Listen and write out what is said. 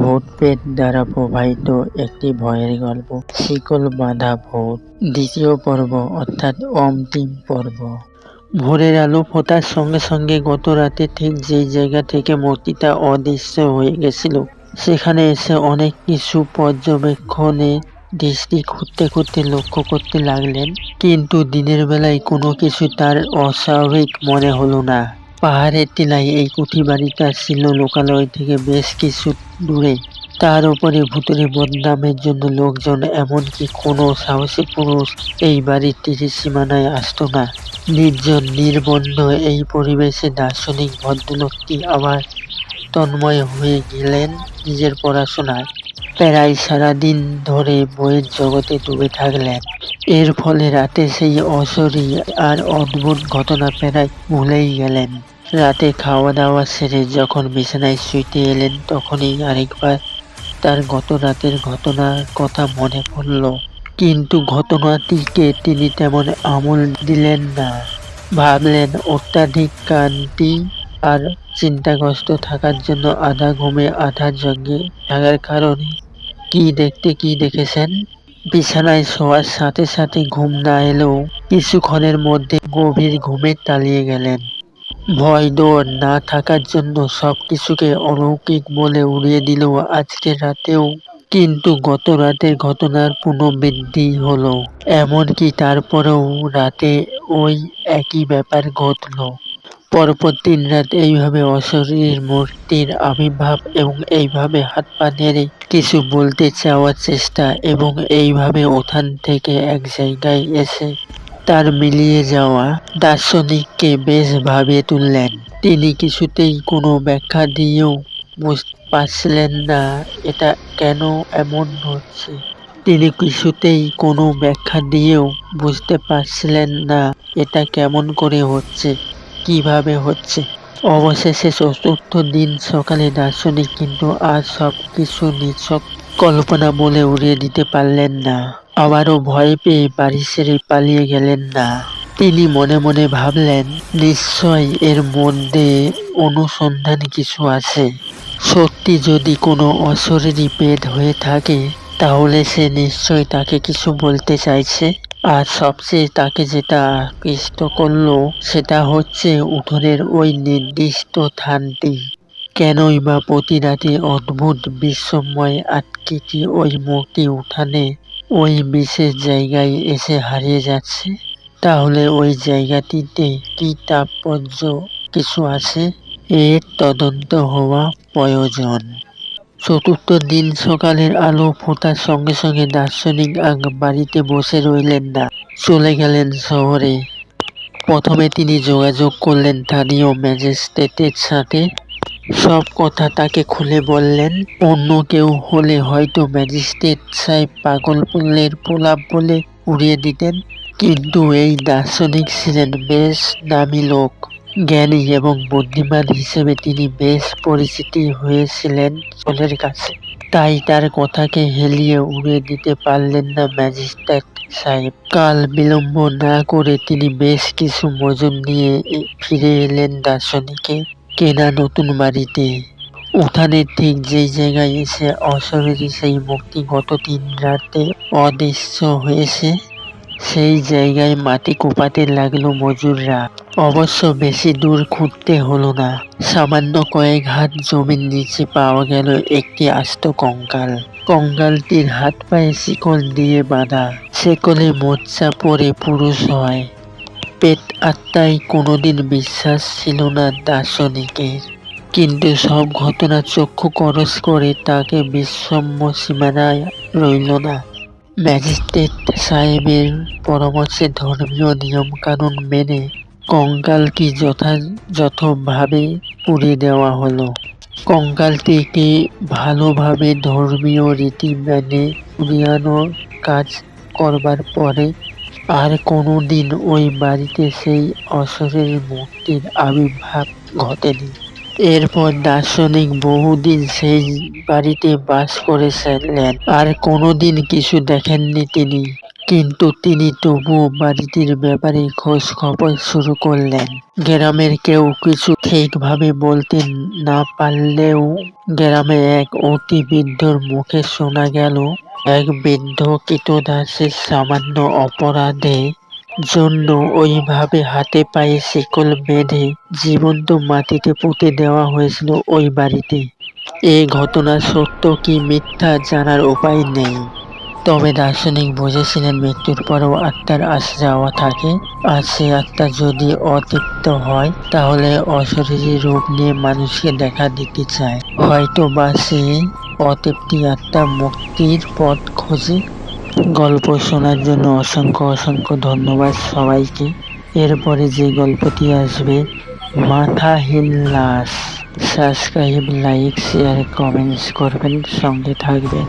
ভূত পেট দ্বারা প্রবাহিত একটি ভয়ের গল্প, শিকল বাঁধা ভূত, দ্বিতীয় পর্ব অর্থাৎ অন্তিম পর্ব। ভোরের আলো ফোটার সঙ্গে সঙ্গে গত রাতে ঠিক যেই জায়গা থেকে মূর্তিটা অদৃশ্য হয়ে গেছিল সেখানে এসে অনেক কিছু পর্যবেক্ষণে দৃষ্টি খুঁড়তে খুঁড়তে লক্ষ্য করতে লাগলেন, কিন্তু দিনের বেলায় কোনো কিছু তার অস্বাভাবিক মনে হলো না। পাহাড়ের টিলায় এই কুঠি বাড়িটা ছিল লোকালয় থেকে বেশ কিছু দূরে। তার উপরে ভূতের বদনামের জন্য লোকজন, এমনকি কোনো সাহসী পুরুষ এই বাড়ির সীমানায় আসতো না। নির্জন নির্বন্ধ এই পরিবেশে দার্শনিক ভদ্রলোকটি আবার তন্ময় হয়ে গেলেন নিজের পড়াশোনায়। প্রায় সারাদিন ধরে বইয়ের জগতে ডুবে থাকলেন। এর ফলে রাতে সেই অশরীরী আর অদ্ভুত ঘটনা প্রায় ভুলেই গেলেন। রাতে খাওয়া দাওয়া সেরে যখন বিছানায় শুইতে এলেন তখনই আরেকবার তার গত রাতের ঘটনার কথা মনে পড়ল, কিন্তু ঘটনাটিকে তিনি তেমন আমল দিলেন না। ভাবলেন অত্যাধিক ক্লান্তি আর চিন্তাগ্রস্ত থাকার জন্য আধা ঘুমে আধা জগে থাকার কারণে কি দেখেছেন। বিছানায় শোয়ার সাথে সাথে ঘুম না এলেও কিছুক্ষণের মধ্যে গভীর ঘুমে তলিয়ে গেলেন। ভয় দৌড় না থাকার জন্য সবকিছুকে অলৌকিক বলে উড়িয়ে দিল আজকের রাতেও, কিন্তু গত রাতের ঘটনার পুনরাবৃত্তি হলো। এমনকি তারপরেও রাতে ওই একই ব্যাপার ঘটল। পরপর 3 রাত এইভাবে অশরীরী মূর্তির আবির্ভাব এবং এইভাবে হাত পা নেড়ে কিছু বলতে চাওয়ার চেষ্টা এবং এইভাবে ওখান থেকে এক জায়গায় এসে তার মিলিয়ে যাওয়া দার্শনিককে বেশ ভাবিয়ে তুললেন। তিনি কিছুতেই কোনো ব্যাখ্যা দিয়েও বুঝতে পারছিলেন না এটা কেন এমন হচ্ছে। তিনি কিছুতেই কোনো ব্যাখ্যা দিয়েও বুঝতে পারছিলেন না এটা কেমন করে হচ্ছে, কিভাবে হচ্ছে। অবশেষে চতুর্থ দিন সকালে দার্শনিক কিন্তু আজ সবকিছু নিছক কল্পনা বলে উড়িয়ে দিতে পারলেন না। আবারও ভয় পেয়ে বাড়ি ছেড়ে পালিয়ে গেলেন না। তিনি মনে মনে ভাবলেন, নিশ্চয় এর মধ্যে অনুসন্ধান কিছু আছে। সত্যি যদি কোনো অশরীরী পেট হয়ে থাকে তাহলে সে নিশ্চয় তাকে কিছু বলতে চাইছে। আর সবচেয়ে তাকে যেটা আকৃষ্ট করলো সেটা হচ্ছে উঠোনের ওই নির্দিষ্ট স্থানটি। কেনই বা প্রতি রাতে অদ্ভুত বিস্ময় আকৃতি ওই মূর্তি উঠানে ওই বিশেষ জায়গায় এসে হারিয়ে যাচ্ছে। তাহলে ওই জায়গাটিতে কি তাৎপর্য কিছু আছে? এর তদন্ত হওয়া প্রয়োজন। চতুর্থ দিন সকালের আলো ফোটার সঙ্গে সঙ্গে দার্শনিক বাড়িতে বসে রইলেন না, চলে গেলেন শহরে। প্রথমে তিনি যোগাযোগ করলেন স্থানীয় ম্যাজিস্ট্রেটের সাথে। সব কথা তাকে খুলে বললেন। অন্য কেউ হলে হয়তো ম্যাজিস্ট্রেট সাহেব পাগলের প্রলাপ বলে উড়িয়ে দিতেন, কিন্তু এই দার্শনিক ছিলেন বেশ নামী লোক। জ্ঞানী এবং বুদ্ধিমান হিসেবে তিনি বেশ পরিচিতি হয়েছিলেন সকলের কাছে। তাই তার কথাকে হেলিয়ে উড়িয়ে দিতে পারলেন না ম্যাজিস্ট্রেট সাহেব। কাল বিলম্ব না করে তিনি বেশ কিছু মজুর নিয়ে ফিরে এলেন দার্শনিকের কেনা নতুন বাড়িতে। উঠানের ঠিক যেই জায়গায় এসে অশরীরী সেই মূর্তি গত 3 রাতে অদৃশ্য হয়েছে সেই জায়গায় মাটি কোপাতে লাগলো মজুররা। অবশ্য বেশি দূর খুঁড়তে হলো না। সামান্য কয়েক হাত জমির নিচে পাওয়া গেল একটি আস্ত কঙ্কাল। কঙ্কালটির হাত পায়ে শিকল দিয়ে বাঁধা। শিকলে মোর্চা পরে পুরুষ হয়। পেট আত্মায় কোনোদিন বিশ্বাস ছিল না দার্শনিকের, কিন্তু সব ঘটনা চক্ষু করস করে তাকে বিস্ময় সীমানায় রইল না। ম্যাজিস্ট্রেট সাহেবের পরামর্শে ধর্মীয় নিয়মকানুন মেনে কঙ্কালটি যথাযথভাবে পুড়িয়ে দেওয়া হলো। কঙ্কালটিকে ভালোভাবে ধর্মীয় রীতি মেনে পুড়িয়ানোর কাজ করবার পরে আর কোনোদিন ওই বাড়িতে সেই অশরীরী মূর্তির আবির্ভাব ঘটেনি। এরপর দার্শনিক বহুদিন সেই বাড়িতে বাস করেছিলেন আর কোনোদিন কিছু দেখেননি তিনি। কিন্তু তিনি তবুও বাড়িটির ব্যাপারে খোঁজ খবর শুরু করলেন। গ্রামের কেউ কিছু ঠিকভাবে বলতে না পারলেও গ্রামে এক অতি বৃদ্ধর মুখে শোনা গেল, এক বৃদ্ধ কৃতদাসের সামান্য অপরাধে জন্য ওইভাবে হাতে পায়ে শিকল বেঁধে জীবন্ত মাটিতে পুঁতে দেওয়া হয়েছিল ওই বাড়িতে। এ ঘটনা সত্য কি মিথ্যা জানার উপায় নেই, তবে দার্শনিক বুঝেছিলেন মৃত্যুর পরেও আত্মার আসা যাওয়া থাকে, আর সে আত্মা যদি অতৃপ্ত হয় তাহলে অশরীরী রূপ নিয়ে মানুষকে দেখা দিতে চায়, হয়তো বা সেই অতৃপ্তি আত্মা মুক্তির পথ খোঁজে। গল্প শোনার জন্য অসংখ্য অসংখ্য ধন্যবাদ সবাইকে। এরপরে যে গল্পটি আসবে, মাথাহীন লাশ। সাবস্ক্রাইব, লাইক, শেয়ার, কমেন্টস করবেন, সঙ্গে থাকবেন।